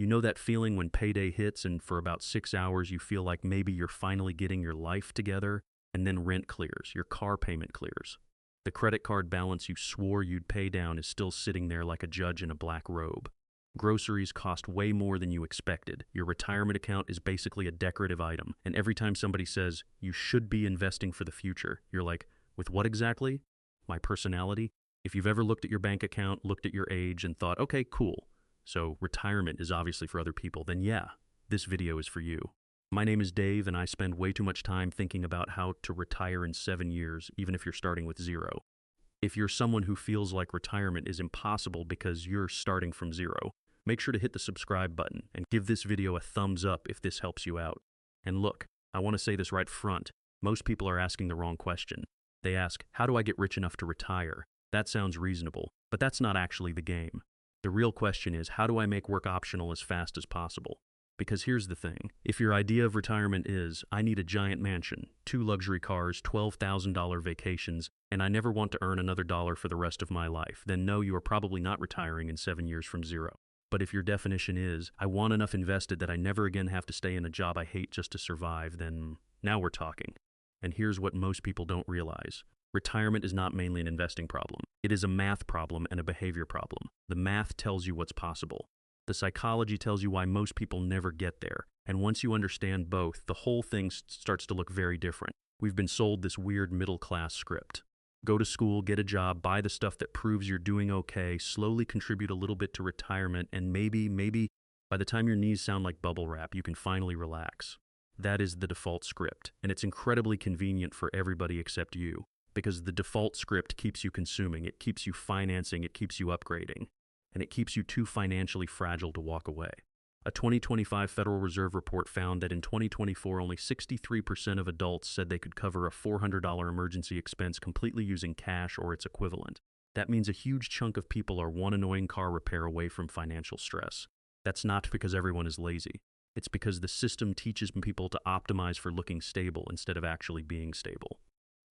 You know that feeling when payday hits and for about 6 hours you feel like maybe you're finally getting your life together, and then rent clears, your car payment clears. The credit card balance you swore you'd pay down is still sitting there like a judge in a black robe. Groceries cost way more than you expected. Your retirement account is basically a decorative item, and every time somebody says, you should be investing for the future, you're like, with what exactly? My personality? If you've ever looked at your bank account, looked at your age, and thought, okay, cool, so retirement is obviously for other people, then yeah, this video is for you. My name is Dave, and I spend way too much time thinking about how to retire in 7 years, even if you're starting with zero. If you're someone who feels like retirement is impossible because you're starting from zero, make sure to hit the subscribe button and give this video a thumbs up if this helps you out. And look, I want to say this right front. Most people are asking the wrong question. They ask, how do I get rich enough to retire? That sounds reasonable, but that's not actually the game. The real question is, how do I make work optional as fast as possible? Because here's the thing. If your idea of retirement is, I need a giant mansion, 2 luxury cars, $12,000 vacations, and I never want to earn another dollar for the rest of my life, then no, you are probably not retiring in 7 years from zero. But if your definition is, I want enough invested that I never again have to stay in a job I hate just to survive, then now we're talking. And here's what most people don't realize. Retirement is not mainly an investing problem. It is a math problem and a behavior problem. The math tells you what's possible. The psychology tells you why most people never get there. And once you understand both, the whole thing starts to look very different. We've been sold this weird middle-class script. Go to school, get a job, buy the stuff that proves you're doing okay, slowly contribute a little bit to retirement, and maybe, by the time your knees sound like bubble wrap, you can finally relax. That is the default script, and it's incredibly convenient for everybody except you, because the default script keeps you consuming, it keeps you financing, it keeps you upgrading, and it keeps you too financially fragile to walk away. A 2025 Federal Reserve report found that in 2024, only 63% of adults said they could cover a $400 emergency expense completely using cash or its equivalent. That means a huge chunk of people are one annoying car repair away from financial stress. That's not because everyone is lazy. It's because the system teaches people to optimize for looking stable instead of actually being stable.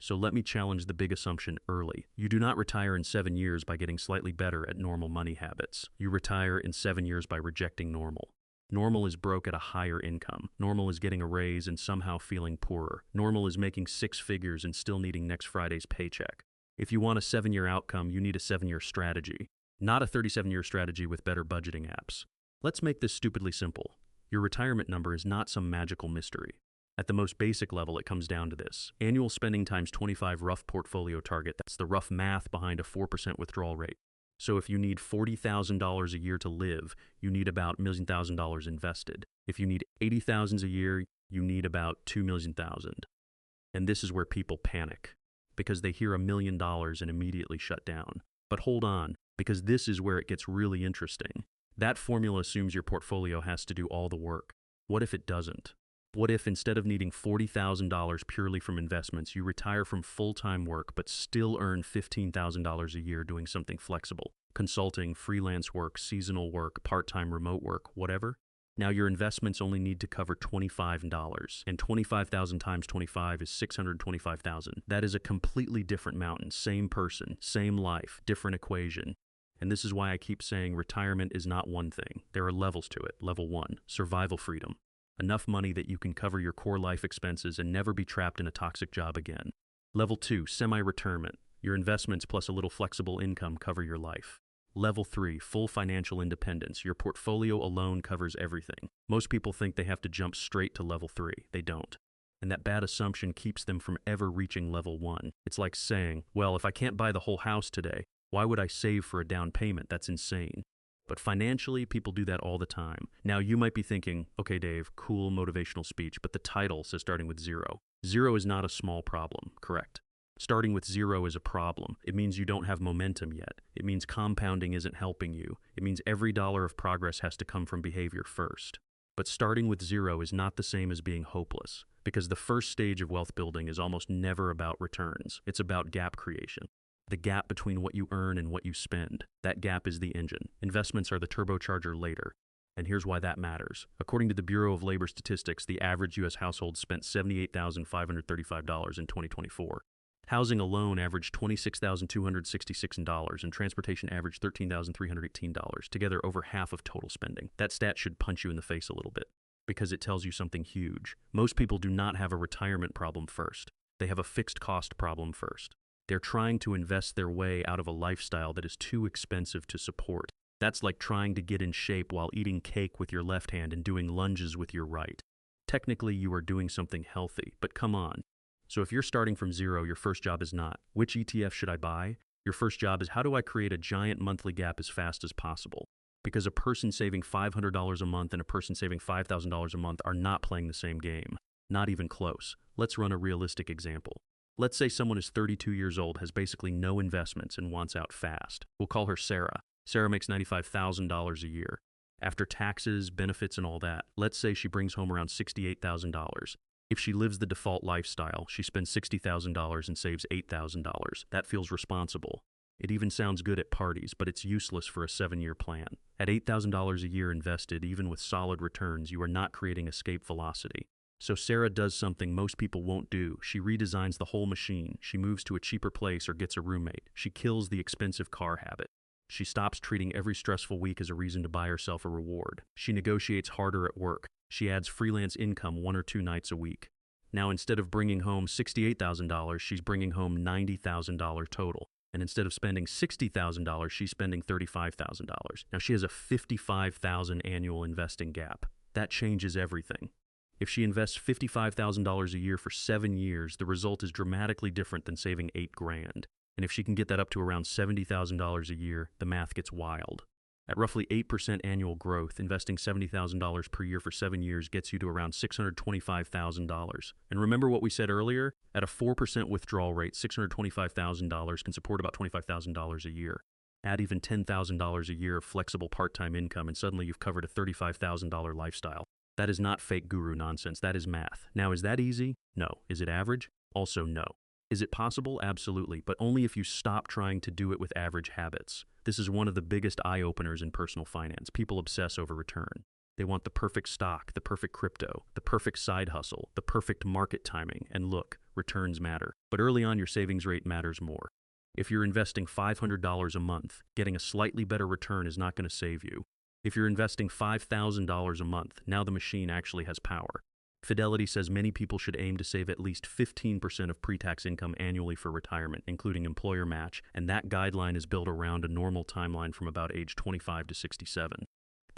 So let me challenge the big assumption early. You do not retire in 7 years by getting slightly better at normal money habits. You retire in 7 years by rejecting normal. Normal is broke at a higher income. Normal is getting a raise and somehow feeling poorer. Normal is making 6 figures and still needing next Friday's paycheck. If you want a 7-year outcome, you need a 7-year strategy, not a 37-year strategy with better budgeting apps. Let's make this stupidly simple. Your retirement number is not some magical mystery. At the most basic level, it comes down to this. Annual spending times 25 rough portfolio target. That's the rough math behind a 4% withdrawal rate. So if you need $40,000 a year to live, you need about $1 million invested. If you need $80,000 a year, you need about $2 million. And this is where people panic, because they hear $1 million and immediately shut down. But hold on, because this is where it gets really interesting. That formula assumes your portfolio has to do all the work. What if it doesn't? What if instead of needing $40,000 purely from investments, you retire from full-time work but still earn $15,000 a year doing something flexible? Consulting, freelance work, seasonal work, part-time remote work, whatever? Now your investments only need to cover $25, and 25,000 times 25 is 625,000. That is a completely different mountain. Same person, same life, different equation. And this is why I keep saying retirement is not one thing. There are levels to it. Level 1, survival freedom. Enough money that you can cover your core life expenses and never be trapped in a toxic job again. Level 2, semi-retirement. Your investments plus a little flexible income cover your life. Level 3, full financial independence. Your portfolio alone covers everything. Most people think they have to jump straight to level 3. They don't. And that bad assumption keeps them from ever reaching level 1. It's like saying, well, if I can't buy the whole house today, why would I save for a down payment? That's insane. But financially, people do that all the time. Now, you might be thinking, okay, Dave, cool motivational speech, but the title says starting with zero. Zero is not a small problem, correct? Starting with zero is a problem. It means you don't have momentum yet. It means compounding isn't helping you. It means every dollar of progress has to come from behavior first. But starting with zero is not the same as being hopeless, because the first stage of wealth building is almost never about returns. It's about gap creation. The gap between what you earn and what you spend. That gap is the engine. Investments are the turbocharger later. And here's why that matters. According to the Bureau of Labor Statistics, the average U.S. household spent $78,535 in 2024. Housing alone averaged $26,266 and transportation averaged $13,318, together over half of total spending. That stat should punch you in the face a little bit because it tells you something huge. Most people do not have a retirement problem first. They have a fixed cost problem first. They're trying to invest their way out of a lifestyle that is too expensive to support. That's like trying to get in shape while eating cake with your left hand and doing lunges with your right. Technically, you are doing something healthy, but come on. So if you're starting from zero, your first job is not, which ETF should I buy? Your first job is, how do I create a giant monthly gap as fast as possible? Because a person saving $500 a month and a person saving $5,000 a month are not playing the same game. Not even close. Let's run a realistic example. Let's say someone is 32 years old, has basically no investments, and wants out fast. We'll call her Sarah. Sarah makes $95,000 a year. After taxes, benefits, and all that, let's say she brings home around $68,000. If she lives the default lifestyle, she spends $60,000 and saves $8,000. That feels responsible. It even sounds good at parties, but it's useless for a 7-year plan. At $8,000 a year invested, even with solid returns, you are not creating escape velocity. So Sarah does something most people won't do. She redesigns the whole machine. She moves to a cheaper place or gets a roommate. She kills the expensive car habit. She stops treating every stressful week as a reason to buy herself a reward. She negotiates harder at work. She adds freelance income 1 or 2 nights a week. Now, instead of bringing home $68,000, she's bringing home $90,000 total. And instead of spending $60,000, she's spending $35,000. Now, she has a $55,000 annual investing gap. That changes everything. If she invests $55,000 a year for 7 years, the result is dramatically different than saving $8,000. And if she can get that up to around $70,000 a year, the math gets wild. At roughly 8% annual growth, investing $70,000 per year for 7 years gets you to around $625,000. And remember what we said earlier? At a 4% withdrawal rate, $625,000 can support about $25,000 a year. Add even $10,000 a year of flexible part-time income, and suddenly you've covered a $35,000 lifestyle. That is not fake guru nonsense. That is math. Now, is that easy? No. Is it average? Also no. Is it possible? Absolutely, but only if you stop trying to do it with average habits. This is one of the biggest eye-openers in personal finance. People obsess over return. They want the perfect stock, the perfect crypto, the perfect side hustle, the perfect market timing, and look, returns matter. But early on, your savings rate matters more. If you're investing $500 a month, getting a slightly better return is not going to save you. If you're investing $5,000 a month, now the machine actually has power. Fidelity says many people should aim to save at least 15% of pre-tax income annually for retirement, including employer match, and that guideline is built around a normal timeline from about age 25 to 67.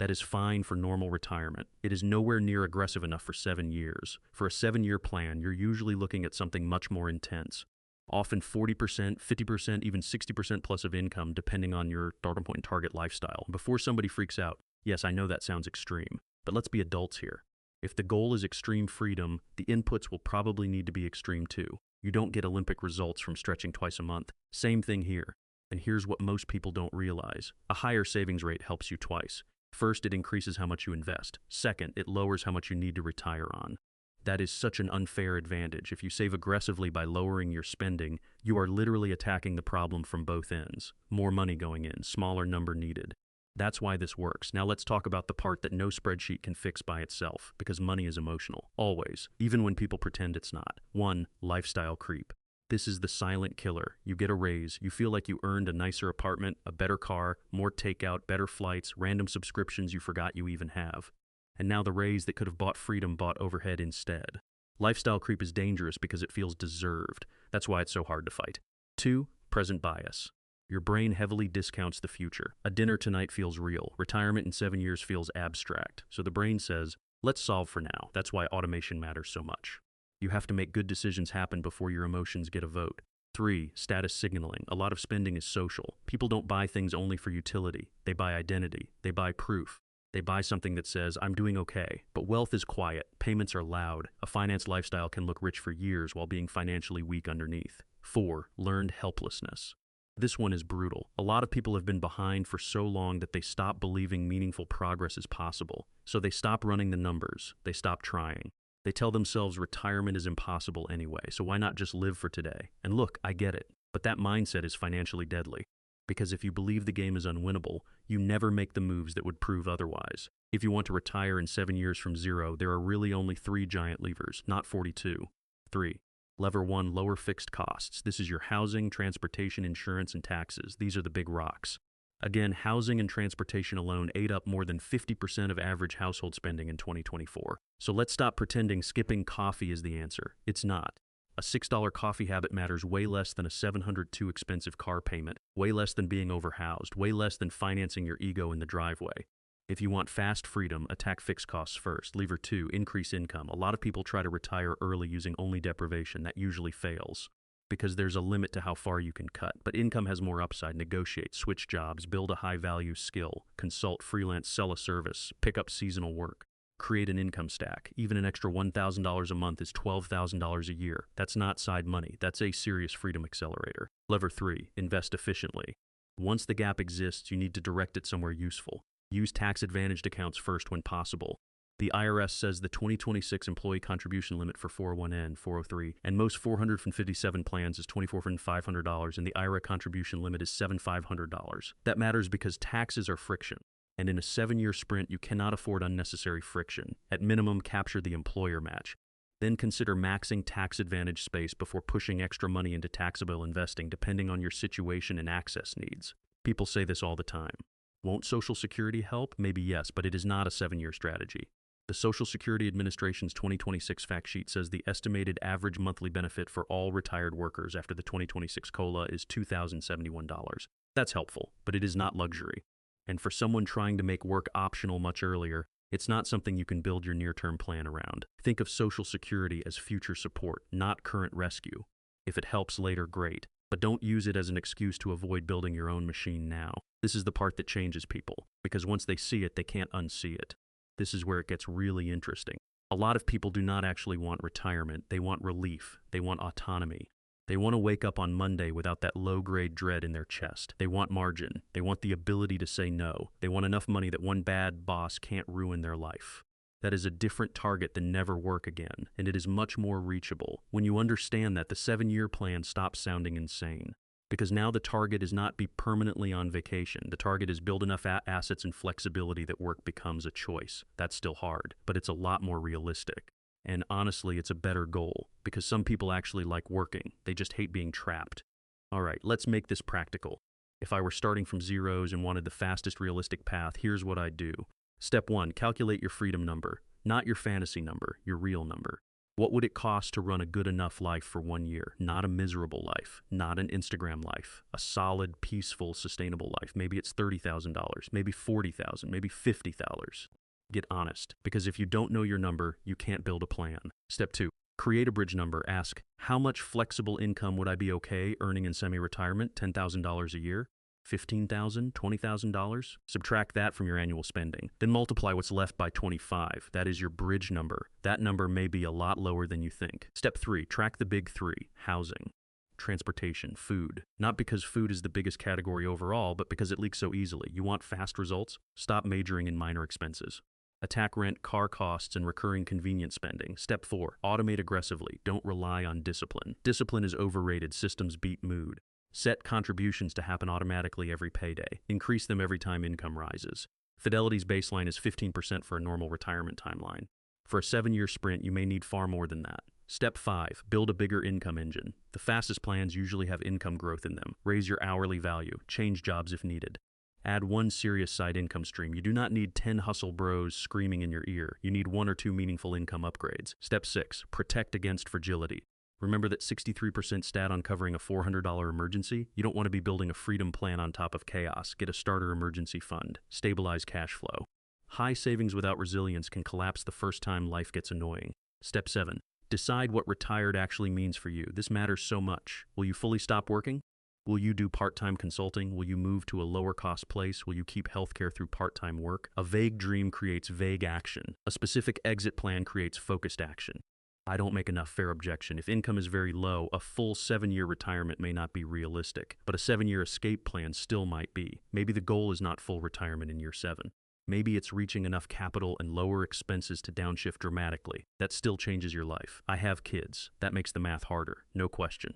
That is fine for normal retirement. It is nowhere near aggressive enough for 7 years. For a 7-year plan, you're usually looking at something much more intense. Often 40%, 50%, even 60% plus of income, depending on your starting point and target lifestyle. Before somebody freaks out, yes, I know that sounds extreme, but let's be adults here. If the goal is extreme freedom, the inputs will probably need to be extreme too. You don't get Olympic results from stretching twice a month. Same thing here. And here's what most people don't realize. A higher savings rate helps you twice. First, it increases how much you invest. Second, it lowers how much you need to retire on. That is such an unfair advantage. If you save aggressively by lowering your spending, you are literally attacking the problem from both ends. More money going in, smaller number needed. That's why this works. Now let's talk about the part that no spreadsheet can fix by itself, because money is emotional, always, even when people pretend it's not. 1. Lifestyle creep. This is the silent killer. You get a raise, you feel like you earned a nicer apartment, a better car, more takeout, better flights, random subscriptions you forgot you even have. And now the raise that could have bought freedom bought overhead instead. Lifestyle creep is dangerous because it feels deserved. That's why it's so hard to fight. 2. Present bias. Your brain heavily discounts the future. A dinner tonight feels real. Retirement in 7 years feels abstract. So the brain says, let's solve for now. That's why automation matters so much. You have to make good decisions happen before your emotions get a vote. 3. Status signaling. A lot of spending is social. People don't buy things only for utility. They buy identity. They buy proof. They buy something that says, I'm doing okay. But wealth is quiet. Payments are loud. A finance lifestyle can look rich for years while being financially weak underneath. 4. Learned helplessness. This one is brutal. A lot of people have been behind for so long that they stop believing meaningful progress is possible. So they stop running the numbers. They stop trying. They tell themselves retirement is impossible anyway, so why not just live for today? And look, I get it, but that mindset is financially deadly. Because if you believe the game is unwinnable, you never make the moves that would prove otherwise. If you want to retire in 7 years from zero, there are really only 3 giant levers, not 42. 3. Lever 1, lower fixed costs. This is your housing, transportation, insurance, and taxes. These are the big rocks. Again, housing and transportation alone ate up more than 50% of average household spending in 2024. So let's stop pretending skipping coffee is the answer. It's not. A $6 coffee habit matters way less than a $700 too expensive car payment, way less than being overhoused, way less than financing your ego in the driveway. If you want fast freedom, attack fixed costs first. Lever 2, increase income. A lot of people try to retire early using only deprivation. That usually fails because there's a limit to how far you can cut. But income has more upside. Negotiate, switch jobs, build a high-value skill, consult, freelance, sell a service, pick up seasonal work. Create an income stack. Even an extra $1,000 a month is $12,000 a year. That's not side money. That's a serious freedom accelerator. Lever 3, invest efficiently. Once the gap exists, you need to direct it somewhere useful. Use tax-advantaged accounts first when possible. The IRS says the 2026 employee contribution limit for 401n, 403, and most 457 plans is $24,500, and the IRA contribution limit is $7,500. That matters because taxes are friction. And in a 7-year sprint, you cannot afford unnecessary friction. At minimum, capture the employer match. Then consider maxing tax advantage space before pushing extra money into taxable investing, depending on your situation and access needs. People say this all the time. Won't Social Security help? Maybe yes, but it is not a 7-year strategy. The Social Security Administration's 2026 fact sheet says the estimated average monthly benefit for all retired workers after the 2026 COLA is $2,071. That's helpful, but it is not luxury. And for someone trying to make work optional much earlier, it's not something you can build your near-term plan around. Think of Social Security as future support, not current rescue. If it helps later, great. But don't use it as an excuse to avoid building your own machine now. This is the part that changes people, because once they see it, they can't unsee it. This is where it gets really interesting. A lot of people do not actually want retirement. They want relief. They want autonomy. They want to wake up on Monday without that low-grade dread in their chest. They want margin. They want the ability to say no. They want enough money that one bad boss can't ruin their life. That is a different target than never work again, and it is much more reachable. When you understand that, the 7-year plan stops sounding insane. Because now the target is not be permanently on vacation. The target is build enough assets and flexibility that work becomes a choice. That's still hard, but it's a lot more realistic. And honestly, it's a better goal, because some people actually like working. They just hate being trapped. All right, let's make this practical. If I were starting from zeros and wanted the fastest realistic path, here's what I'd do. Step 1, calculate your freedom number. Not your fantasy number, your real number. What would it cost to run a good enough life for 1 year? Not a miserable life, not an Instagram life. A solid, peaceful, sustainable life. Maybe it's $30,000, maybe $40,000, maybe $50,000. Get honest, because if you don't know your number, you can't build a plan. Step 2, create a bridge number. Ask, how much flexible income would I be okay earning in semi-retirement? $10,000 a year? $15,000? $20,000? Subtract that from your annual spending. Then multiply what's left by 25. That is your bridge number. That number may be a lot lower than you think. Step 3, track the big 3. Housing, transportation, food. Not because food is the biggest category overall, but because it leaks so easily. You want fast results? Stop majoring in minor expenses. Attack rent, car costs, and recurring convenience spending. Step 4, automate aggressively. Don't rely on discipline. Discipline is overrated. Systems beat mood. Set contributions to happen automatically every payday. Increase them every time income rises. Fidelity's baseline is 15% for a normal retirement timeline. For a 7-year sprint, you may need far more than that. Step 5, build a bigger income engine. The fastest plans usually have income growth in them. Raise your hourly value. Change jobs if needed. Add one serious side income stream. You do not need 10 hustle bros screaming in your ear. You need 1 or 2 meaningful income upgrades. Step 6, protect against fragility. Remember that 63% stat on covering a $400 emergency? You don't want to be building a freedom plan on top of chaos. Get a starter emergency fund. Stabilize cash flow. High savings without resilience can collapse the first time life gets annoying. Step 7, decide what retired actually means for you. This matters so much. Will you fully stop working? Will you do part-time consulting? Will you move to a lower-cost place? Will you keep healthcare through part-time work? A vague dream creates vague action. A specific exit plan creates focused action. I don't make enough fair objection. If income is very low, a full 7-year retirement may not be realistic, but a 7-year escape plan still might be. Maybe the goal is not full retirement in year 7. Maybe it's reaching enough capital and lower expenses to downshift dramatically. That still changes your life. I have kids. That makes the math harder, no question.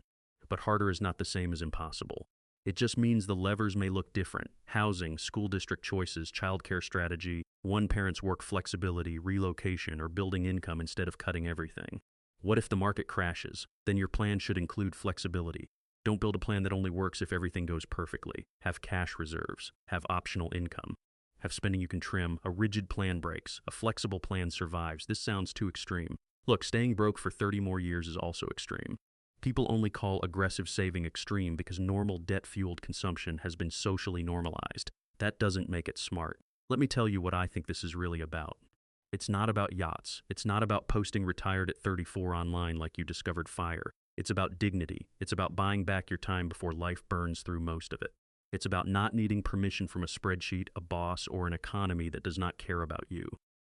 But harder is not the same as impossible. It just means the levers may look different. Housing, school district choices, childcare strategy, one parent's work flexibility, relocation, or building income instead of cutting everything. What if the market crashes? Then your plan should include flexibility. Don't build a plan that only works if everything goes perfectly. Have cash reserves. Have optional income. Have spending you can trim. A rigid plan breaks. A flexible plan survives. This sounds too extreme. Look, staying broke for 30 more years is also extreme. People only call aggressive saving extreme because normal debt-fueled consumption has been socially normalized. That doesn't make it smart. Let me tell you what I think this is really about. It's not about yachts. It's not about posting retired at 34 online like you discovered fire. It's about dignity. It's about buying back your time before life burns through most of it. It's about not needing permission from a spreadsheet, a boss, or an economy that does not care about you.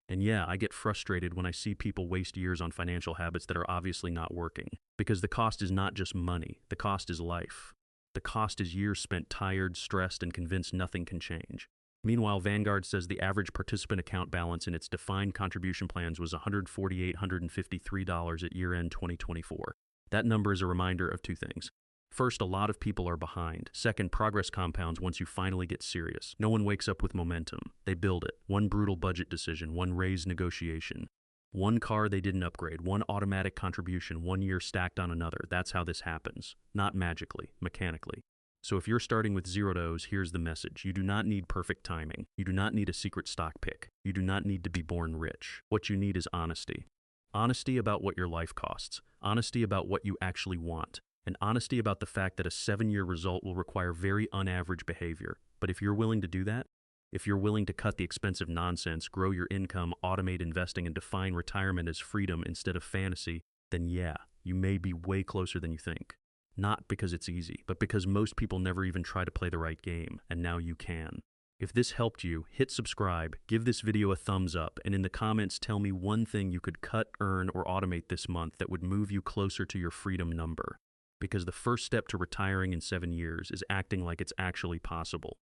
And yeah, I get frustrated when I see people waste years on financial habits that are obviously not working. Because the cost is not just money. The cost is life. The cost is years spent tired, stressed, and convinced nothing can change. Meanwhile, Vanguard says the average participant account balance in its defined contribution plans was $148,153 at year-end 2024. That number is a reminder of two things. First, a lot of people are behind. Second, progress compounds once you finally get serious. No one wakes up with momentum. They build it. One brutal budget decision, one raise negotiation. One car they didn't upgrade, one automatic contribution, 1 year stacked on another. That's how this happens. Not magically, mechanically. So if you're starting with $0, here's the message. You do not need perfect timing. You do not need a secret stock pick. You do not need to be born rich. What you need is honesty. Honesty about what your life costs. Honesty about what you actually want. And honesty about the fact that a 7-year result will require very unaverage behavior. But if you're willing to do that, if you're willing to cut the expensive nonsense, grow your income, automate investing, and define retirement as freedom instead of fantasy, then yeah, you may be way closer than you think. Not because it's easy, but because most people never even try to play the right game, and now you can. If this helped you, hit subscribe, give this video a thumbs up, and in the comments tell me one thing you could cut, earn, or automate this month that would move you closer to your freedom number. Because the first step to retiring in 7 years is acting like it's actually possible.